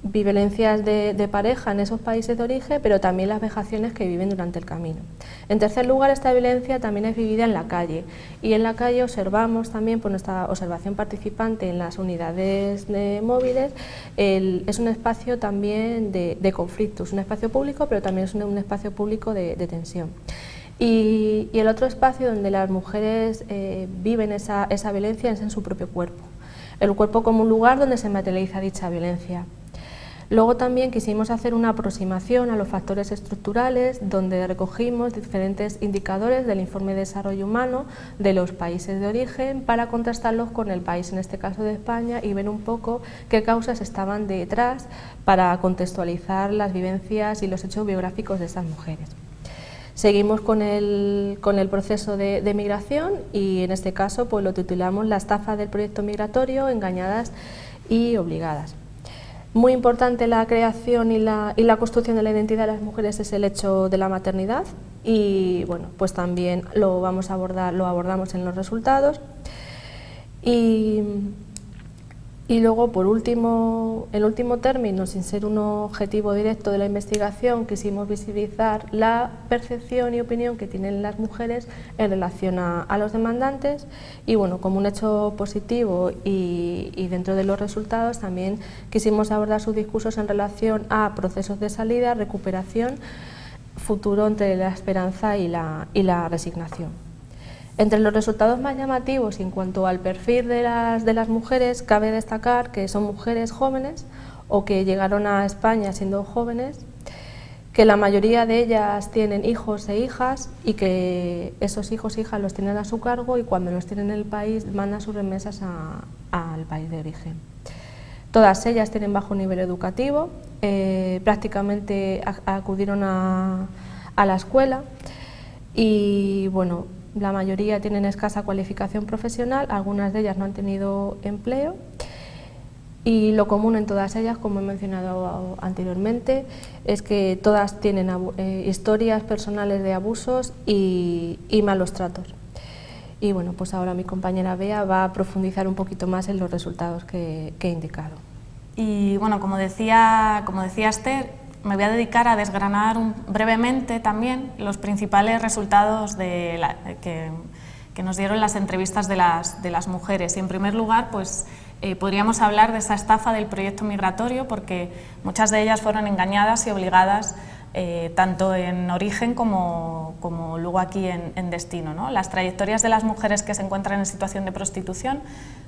violencias de pareja en esos países de origen, pero también las vejaciones que viven durante el camino. En tercer lugar, esta violencia también es vivida en la calle y en la calle observamos también por nuestra observación participante en las unidades móviles, es un espacio también de conflicto, es un espacio público, pero también es un espacio público de tensión. Y el otro espacio donde las mujeres viven esa violencia es en su propio cuerpo, el cuerpo como un lugar donde se materializa dicha violencia. Luego también quisimos hacer una aproximación a los factores estructurales donde recogimos diferentes indicadores del informe de desarrollo humano de los países de origen para contrastarlos con el país, en este caso de España, y ver un poco qué causas estaban detrás para contextualizar las vivencias y los hechos biográficos de estas mujeres. Seguimos con el proceso de migración y en este caso pues lo titulamos La estafa del proyecto migratorio, engañadas y obligadas. Muy importante la creación y la construcción de la identidad de las mujeres es el hecho de la maternidad y bueno, pues también lo abordamos en los resultados. Y luego, por último, en último término, sin ser un objetivo directo de la investigación, quisimos visibilizar la percepción y opinión que tienen las mujeres en relación a los demandantes y, bueno, como un hecho positivo y dentro de los resultados también quisimos abordar sus discursos en relación a procesos de salida, recuperación, futuro entre la esperanza y la resignación. Entre los resultados más llamativos en cuanto al perfil de las mujeres, cabe destacar que son mujeres jóvenes o que llegaron a España siendo jóvenes, que la mayoría de ellas tienen hijos e hijas y que esos hijos e hijas los tienen a su cargo y cuando los tienen en el país mandan sus remesas al país de origen. Todas ellas tienen bajo nivel educativo, prácticamente acudieron a la escuela y bueno, la mayoría tienen escasa cualificación profesional, algunas de ellas no han tenido empleo y lo común en todas ellas, como he mencionado anteriormente, es que todas tienen historias personales de abusos y malos tratos. Y bueno, pues ahora mi compañera Bea va a profundizar un poquito más en los resultados que he indicado. Y bueno, como decía Esther, me voy a dedicar a desgranar brevemente también los principales resultados que nos dieron las entrevistas de las mujeres. Y en primer lugar, pues podríamos hablar de esa estafa del proyecto migratorio porque muchas de ellas fueron engañadas y obligadas tanto en origen como luego aquí en destino, ¿no? Las trayectorias de las mujeres que se encuentran en situación de prostitución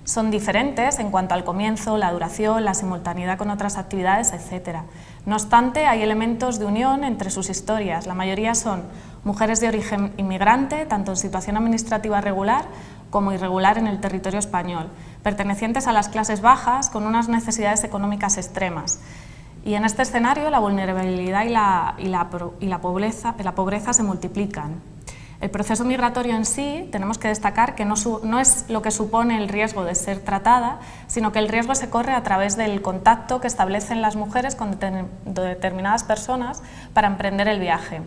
son diferentes en cuanto al comienzo, la duración, la simultaneidad con otras actividades, etc. No obstante, hay elementos de unión entre sus historias. La mayoría son mujeres de origen inmigrante, tanto en situación administrativa regular como irregular en el territorio español, pertenecientes a las clases bajas con unas necesidades económicas extremas. Y en este escenario la vulnerabilidad y la pobreza se multiplican. El proceso migratorio en sí, tenemos que destacar que no es lo que supone el riesgo de ser tratada, sino que el riesgo se corre a través del contacto que establecen las mujeres con determinadas personas para emprender el viaje.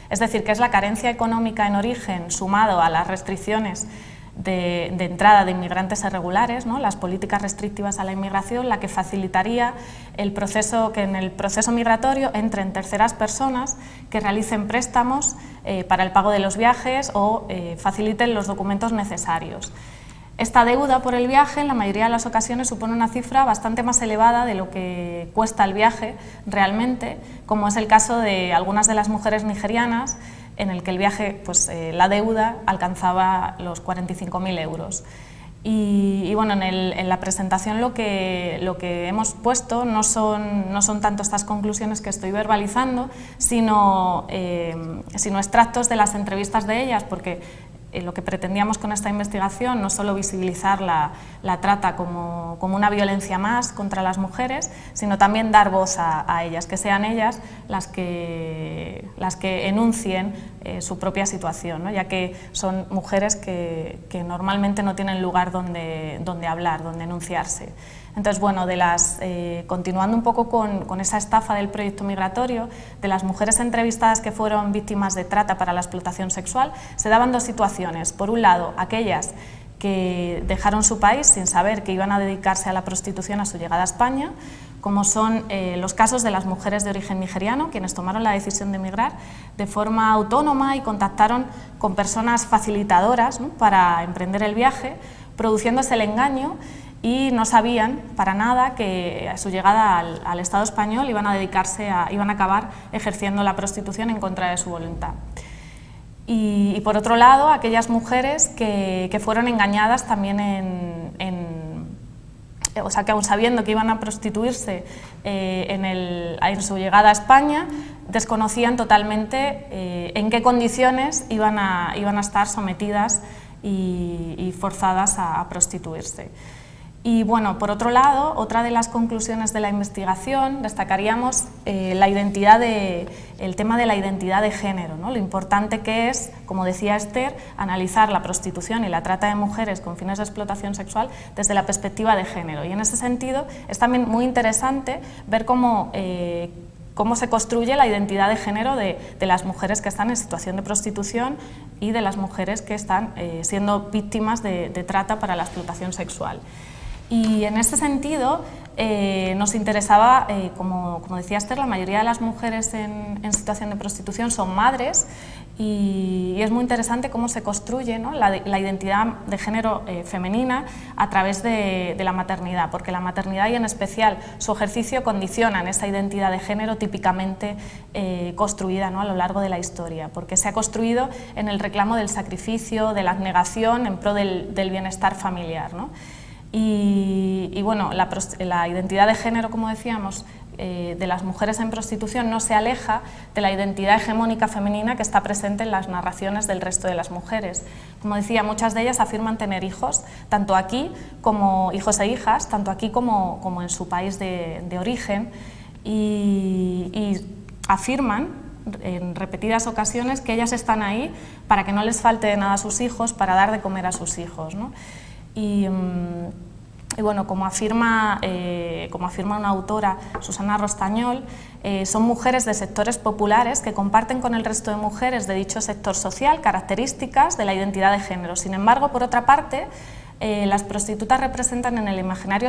Es decir, que es la carencia económica en origen sumado a las restricciones de entrada de inmigrantes irregulares, ¿no? Las políticas restrictivas a la inmigración, la que facilitaría que en el proceso migratorio entren terceras personas que realicen préstamos para el pago de los viajes o faciliten los documentos necesarios. Esta deuda por el viaje en la mayoría de las ocasiones supone una cifra bastante más elevada de lo que cuesta el viaje realmente, como es el caso de algunas de las mujeres nigerianas, en el que el viaje, pues, la deuda alcanzaba los 45.000 euros. Y bueno, en la presentación lo que hemos puesto no son tanto estas conclusiones que estoy verbalizando, sino extractos de las entrevistas de ellas, porque lo que pretendíamos con esta investigación no solo visibilizar la trata como una violencia más contra las mujeres, sino también dar voz a ellas, que sean ellas las que enuncien su propia situación, ¿no? Ya que son mujeres que normalmente no tienen lugar donde hablar, donde enunciarse. Entonces, bueno, continuando un poco con esa estafa del proyecto migratorio, de las mujeres entrevistadas que fueron víctimas de trata para la explotación sexual, se daban dos situaciones. Por un lado, aquellas que dejaron su país sin saber que iban a dedicarse a la prostitución a su llegada a España, como son los casos de las mujeres de origen nigeriano, quienes tomaron la decisión de emigrar de forma autónoma y contactaron con personas facilitadoras, ¿no?, para emprender el viaje, produciéndose el engaño, y no sabían para nada que a su llegada al Estado español iban a acabar ejerciendo la prostitución en contra de su voluntad. Y por otro lado, aquellas mujeres que fueron engañadas también o sea, que aun sabiendo que iban a prostituirse en su llegada a España, desconocían totalmente en qué condiciones iban a estar sometidas y forzadas a prostituirse. Y bueno, por otro lado, otra de las conclusiones de la investigación, destacaríamos el tema de la identidad de género, ¿no? Lo importante que es, como decía Esther, analizar la prostitución y la trata de mujeres con fines de explotación sexual desde la perspectiva de género. Y en ese sentido es también muy interesante ver cómo se construye la identidad de género de las mujeres que están en situación de prostitución y de las mujeres que están siendo víctimas de trata para la explotación sexual. Y en ese sentido nos interesaba, como decía Esther, la mayoría de las mujeres en situación de prostitución son madres, y es muy interesante cómo se construye, ¿no?, la identidad de género femenina a través de la maternidad, porque la maternidad y en especial su ejercicio condicionan esa identidad de género típicamente construida, ¿no?, a lo largo de la historia, porque se ha construido en el reclamo del sacrificio, de la abnegación en pro del bienestar familiar, ¿no? Y bueno, la identidad de género, como decíamos, de las mujeres en prostitución no se aleja de la identidad hegemónica femenina que está presente en las narraciones del resto de las mujeres. Como decía, muchas de ellas afirman tener hijos, tanto aquí como hijos e hijas, tanto aquí como en su país de origen, y afirman en repetidas ocasiones que ellas están ahí para que no les falte de nada a sus hijos, para dar de comer a sus hijos, ¿no? Y bueno, como afirma una autora, Susana Rostañol, son mujeres de sectores populares que comparten con el resto de mujeres de dicho sector social características de la identidad de género. Sin embargo, por otra parte, las prostitutas representan en el imaginario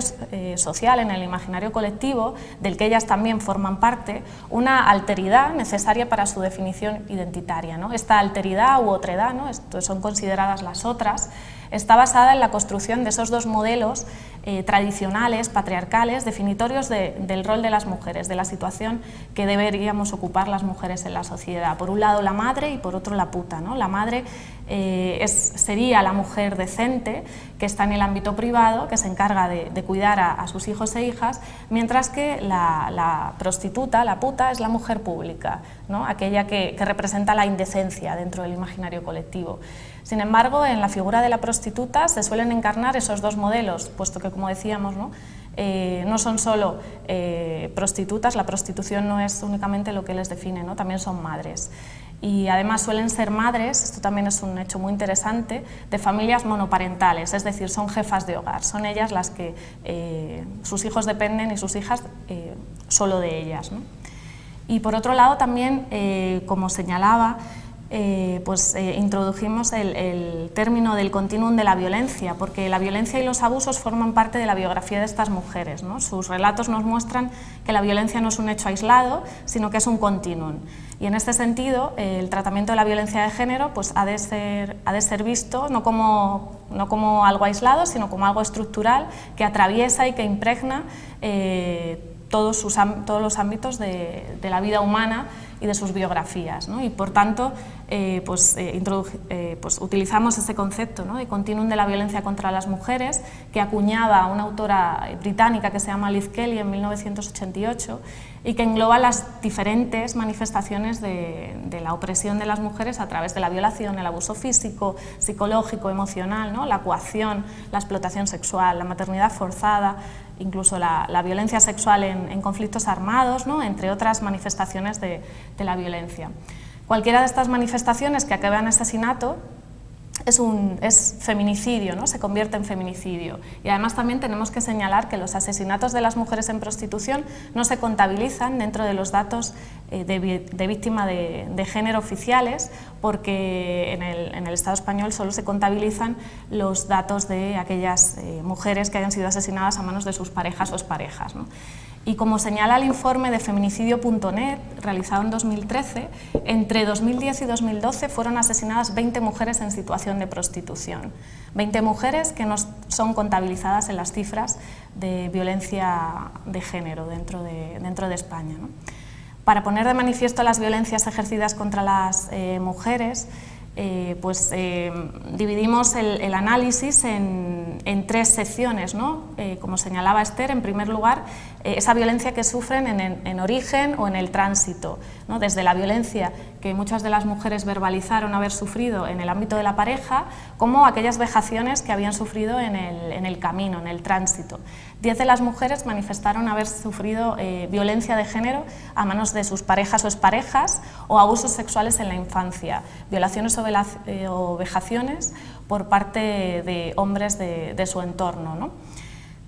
social, en el imaginario colectivo, del que ellas también forman parte, una alteridad necesaria para su definición identitaria, ¿no? Esta alteridad u otredad, ¿no?, son consideradas las otras, está basada en la construcción de esos dos modelos tradicionales, patriarcales, definitorios del rol de las mujeres, de la situación que deberíamos ocupar las mujeres en la sociedad. Por un lado la madre y por otro la puta, ¿no? La madre sería la mujer decente que está en el ámbito privado, que se encarga de cuidar a sus hijos e hijas, mientras que la prostituta, la puta, es la mujer pública, ¿no?, aquella que representa la indecencia dentro del imaginario colectivo. Sin embargo, en la figura de la prostituta se suelen encarnar esos dos modelos, puesto que, como decíamos, no son solo prostitutas, la prostitución no es únicamente lo que les define, ¿no?, también son madres. Y además suelen ser madres, esto también es un hecho muy interesante, de familias monoparentales, es decir, son jefas de hogar, son ellas las que sus hijos dependen y sus hijas solo de ellas, ¿no? Y por otro lado también, como señalaba introdujimos el término del continuum de la violencia, porque la violencia y los abusos forman parte de la biografía de estas mujeres, ¿no? Sus relatos nos muestran que la violencia no es un hecho aislado, sino que es un continuum. Y en este sentido, el tratamiento de la violencia de género pues, ha de ser visto no como algo aislado, sino como algo estructural que atraviesa y que impregna todos los ámbitos de la vida humana y de sus biografías, ¿no? Y por tanto utilizamos ese concepto, ¿no?, de continuum de la violencia contra las mujeres que acuñaba una autora británica que se llama Liz Kelly en 1988 y que engloba las diferentes manifestaciones de la opresión de las mujeres a través de la violación, el abuso físico, psicológico, emocional, ¿no?, la coacción, la explotación sexual, la maternidad forzada, incluso la violencia sexual en conflictos armados, ¿no?, entre otras manifestaciones de la violencia. Cualquiera de estas manifestaciones que acabe en asesinato es feminicidio, ¿no?, se convierte en feminicidio. Y además también tenemos que señalar que los asesinatos de las mujeres en prostitución no se contabilizan dentro de los datos de víctima de género oficiales, porque en el Estado español solo se contabilizan los datos de aquellas mujeres que hayan sido asesinadas a manos de sus parejas o exparejas, ¿no? Y como señala el informe de feminicidio.net, realizado en 2013, entre 2010 y 2012 fueron asesinadas 20 mujeres en situación de prostitución. 20 mujeres que no son contabilizadas en las cifras de violencia de género dentro de España, ¿no? Para poner de manifiesto las violencias ejercidas contra las mujeres, dividimos el análisis en tres secciones, ¿no? Como señalaba Esther, en primer lugar, esa violencia que sufren en origen o en el tránsito, ¿no? Desde la violencia que muchas de las mujeres verbalizaron haber sufrido en el ámbito de la pareja, como aquellas vejaciones que habían sufrido en el camino, en el tránsito. 10 de las mujeres manifestaron haber sufrido violencia de género a manos de sus parejas o exparejas o abusos sexuales en la infancia, violaciones o vejaciones por parte de hombres de su entorno, ¿no?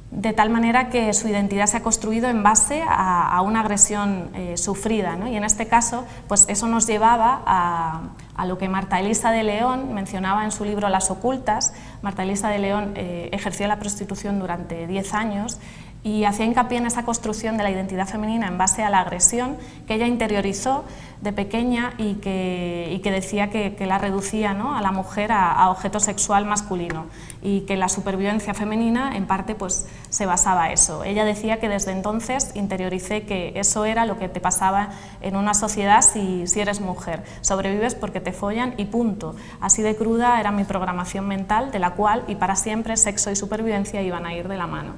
De tal manera que su identidad se ha construido en base a una agresión sufrida, ¿no? Y en este caso, pues eso nos llevaba a lo que Marta Elisa de León mencionaba en su libro Las ocultas. Marta Elisa de León ejerció la prostitución durante 10 años y hacía hincapié en esa construcción de la identidad femenina en base a la agresión que ella interiorizó de pequeña y que decía que la reducía, ¿no?, a la mujer a objeto sexual masculino, y que la supervivencia femenina en parte pues, se basaba en eso. Ella decía que desde entonces interioricé que eso era lo que te pasaba en una sociedad si eres mujer, sobrevives porque te follan y punto. Así de cruda era mi programación mental, de la cual y para siempre sexo y supervivencia iban a ir de la mano.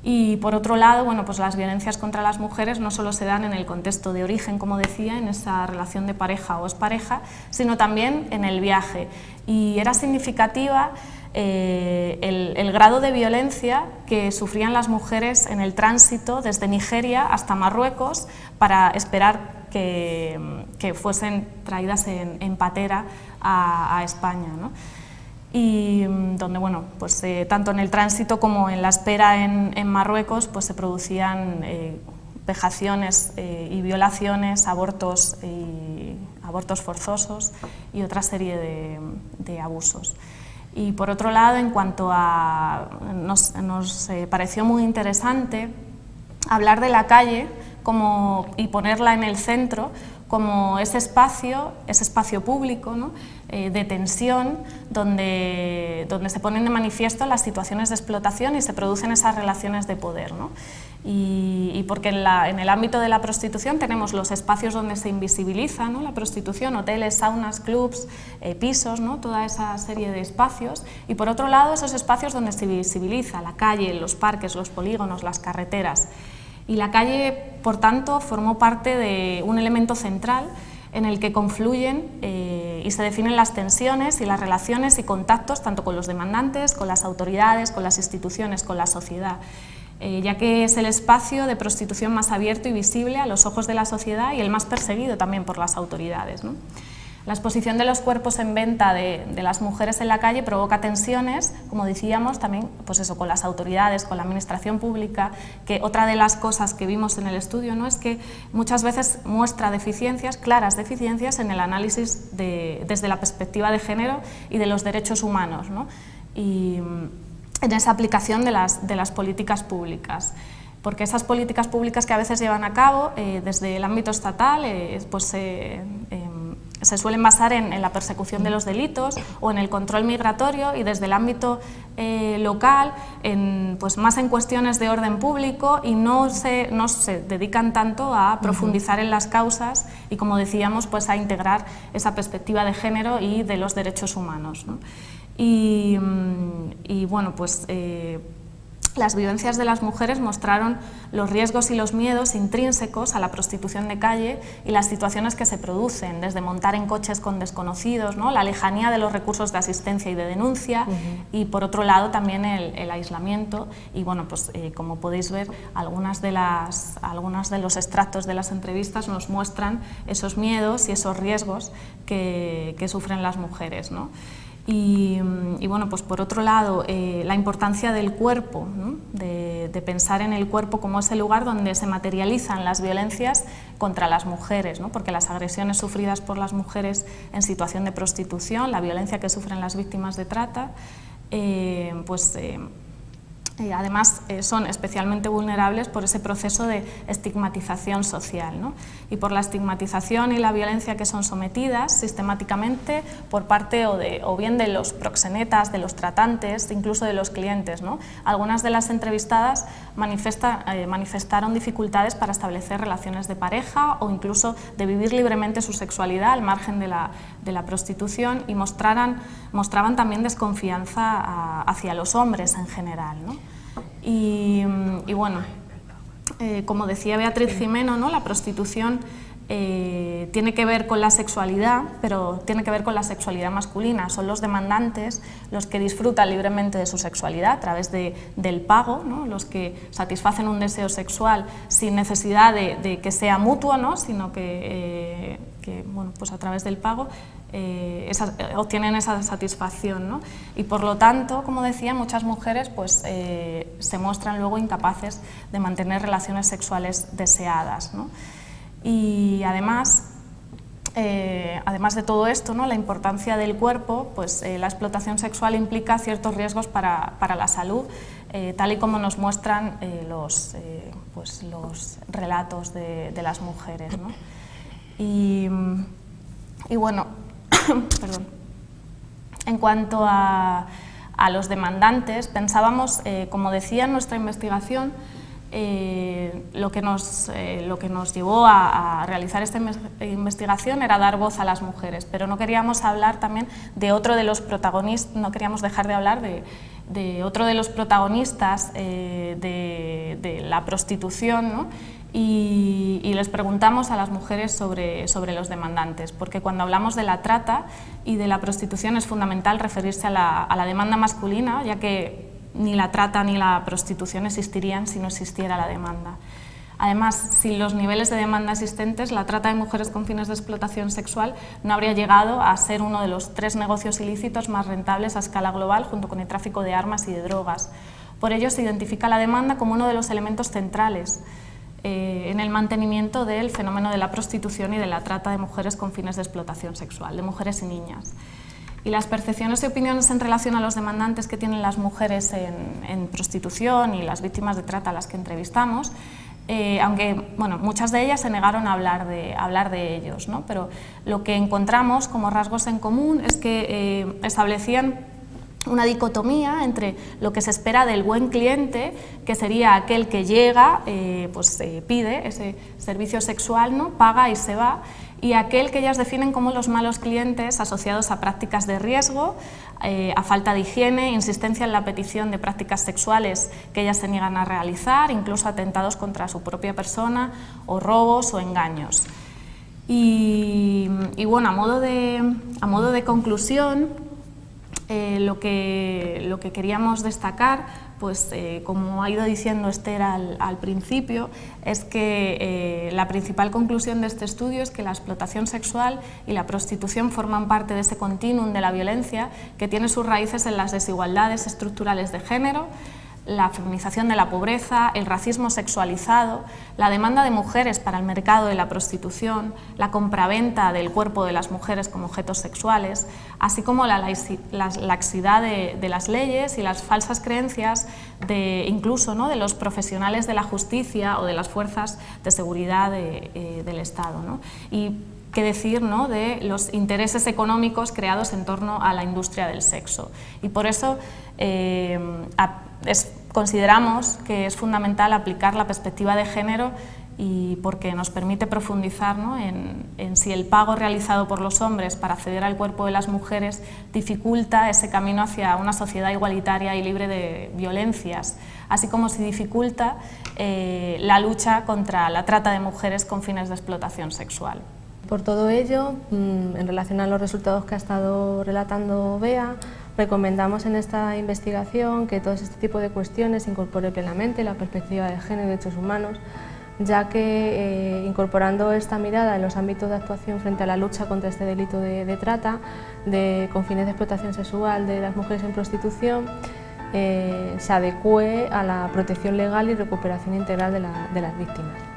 Y por otro lado, bueno, pues las violencias contra las mujeres no solo se dan en el contexto de origen, como decía, en esa relación de pareja o expareja, sino también en el viaje. Y era significativa el grado de violencia que sufrían las mujeres en el tránsito desde Nigeria hasta Marruecos para esperar que fuesen traídas en patera a España, ¿no? Y donde, bueno, pues, tanto en el tránsito como en la espera en Marruecos pues, se producían vejaciones y violaciones, abortos forzosos y otra serie de abusos. Y por otro lado, en cuanto a... nos pareció muy interesante hablar de la calle y ponerla en el centro como ese espacio público, ¿no?, de tensión, donde se ponen de manifiesto las situaciones de explotación y se producen esas relaciones de poder, ¿no? Y porque en el ámbito de la prostitución tenemos los espacios donde se invisibiliza, ¿no?, la prostitución, hoteles, saunas, clubs, pisos, ¿no?, toda esa serie de espacios, y por otro lado esos espacios donde se visibiliza la calle, los parques, los polígonos, las carreteras. Y la calle, por tanto, formó parte de un elemento central en el que confluyen y se definen las tensiones y las relaciones y contactos tanto con los demandantes, con las autoridades, con las instituciones, con la sociedad, ya que es el espacio de prostitución más abierto y visible a los ojos de la sociedad y el más perseguido también por las autoridades, ¿no? La exposición de los cuerpos en venta de las mujeres en la calle provoca tensiones, como decíamos, también pues eso, con las autoridades, con la administración pública, que otra de las cosas que vimos en el estudio, ¿no?, es que muchas veces muestra deficiencias, claras deficiencias en el análisis desde la perspectiva de género y de los derechos humanos, ¿no?, y en esa aplicación de las políticas públicas. Porque esas políticas públicas que a veces llevan a cabo desde el ámbito estatal pues, se suelen basar en la persecución de los delitos o en el control migratorio, y desde el ámbito local pues más en cuestiones de orden público, y no se dedican tanto a profundizar en las causas y, como decíamos, pues a integrar esa perspectiva de género y de los derechos humanos, ¿no? Y bueno, pues las vivencias de las mujeres mostraron los riesgos y los miedos intrínsecos a la prostitución de calle y las situaciones que se producen, desde montar en coches con desconocidos, ¿no?, la lejanía de los recursos de asistencia y de denuncia, y por otro lado también el aislamiento. Y bueno, pues como podéis ver, algunos de los extractos de las entrevistas nos muestran esos miedos y esos riesgos que sufren las mujeres, ¿no? Y bueno, pues por otro lado, la importancia del cuerpo, ¿no?, de pensar en el cuerpo como ese lugar donde se materializan las violencias contra las mujeres, ¿no?, porque las agresiones sufridas por las mujeres en situación de prostitución, la violencia que sufren las víctimas de trata, además son especialmente vulnerables por ese proceso de estigmatización social, ¿no?, y por la estigmatización y la violencia que son sometidas sistemáticamente por parte o bien de los proxenetas, de los tratantes, incluso de los clientes, ¿no? Algunas de las entrevistadas manifestaron dificultades para establecer relaciones de pareja o incluso de vivir libremente su sexualidad al margen de la prostitución, y mostraban también desconfianza hacia los hombres en general, ¿no? Y bueno, como decía Beatriz Jimeno, ¿no?, la prostitución tiene que ver con la sexualidad, pero tiene que ver con la sexualidad masculina. Son los demandantes los que disfrutan libremente de su sexualidad a través del pago, ¿no?, los que satisfacen un deseo sexual sin necesidad de que sea mutuo, ¿no?, sino que bueno, pues a través del pago obtienen esa satisfacción, ¿no? Y por lo tanto, como decía, muchas mujeres pues, se muestran luego incapaces de mantener relaciones sexuales deseadas, ¿no? Y además de todo esto, ¿no?, la importancia del cuerpo, pues la explotación sexual implica ciertos riesgos para la salud, tal y como nos muestran los relatos de las mujeres, ¿no? Y bueno, perdón. En cuanto a los demandantes, pensábamos, como decía en nuestra investigación, lo que nos llevó a realizar esta investigación era dar voz a las mujeres, pero no queríamos hablar también de otro de los protagonistas, no queríamos dejar de hablar de otro de los protagonistas de la prostitución, ¿no? Y les preguntamos a las mujeres sobre los demandantes, porque cuando hablamos de la trata y de la prostitución es fundamental referirse a la demanda masculina, ya que ni la trata ni la prostitución existirían si no existiera la demanda. Además, sin los niveles de demanda existentes, la trata de mujeres con fines de explotación sexual no habría llegado a ser uno de los 3 negocios ilícitos más rentables a escala global, junto con el tráfico de armas y de drogas. Por ello, se identifica la demanda como uno de los elementos centrales en el mantenimiento del fenómeno de la prostitución y de la trata de mujeres con fines de explotación sexual, de mujeres y niñas. Y las percepciones y opiniones en relación a los demandantes que tienen las mujeres en prostitución y las víctimas de trata a las que entrevistamos, aunque bueno, muchas de ellas se negaron a hablar de ellos, ¿no? Pero lo que encontramos como rasgos en común es que establecían una dicotomía entre lo que se espera del buen cliente, que sería aquel que llega, pide ese servicio sexual, ¿no?, paga y se va, y aquel que ellas definen como los malos clientes asociados a prácticas de riesgo, a falta de higiene, insistencia en la petición de prácticas sexuales que ellas se niegan a realizar, incluso atentados contra su propia persona o robos o engaños. Y bueno, a modo de conclusión, Lo que queríamos destacar, pues como ha ido diciendo Esther al principio, es que la principal conclusión de este estudio es que la explotación sexual y la prostitución forman parte de ese continuum de la violencia que tiene sus raíces en las desigualdades estructurales de género, la feminización de la pobreza, el racismo sexualizado, la demanda de mujeres para el mercado de la prostitución, la compraventa del cuerpo de las mujeres como objetos sexuales, así como la laxidad de las leyes y las falsas creencias incluso, ¿no?, de los profesionales de la justicia o de las fuerzas de seguridad del Estado, ¿no? Y qué decir, ¿no?, de los intereses económicos creados en torno a la industria del sexo. Y por eso consideramos que es fundamental aplicar la perspectiva de género y porque nos permite profundizar, ¿no?, en si el pago realizado por los hombres para acceder al cuerpo de las mujeres dificulta ese camino hacia una sociedad igualitaria y libre de violencias, así como si dificulta la lucha contra la trata de mujeres con fines de explotación sexual. Por todo ello, en relación a los resultados que ha estado relatando Bea, recomendamos en esta investigación que todo este tipo de cuestiones se incorpore plenamente la perspectiva de género y derechos humanos, ya que incorporando esta mirada en los ámbitos de actuación frente a la lucha contra este delito de trata, con fines de explotación sexual de las mujeres en prostitución, se adecue a la protección legal y recuperación integral de las víctimas.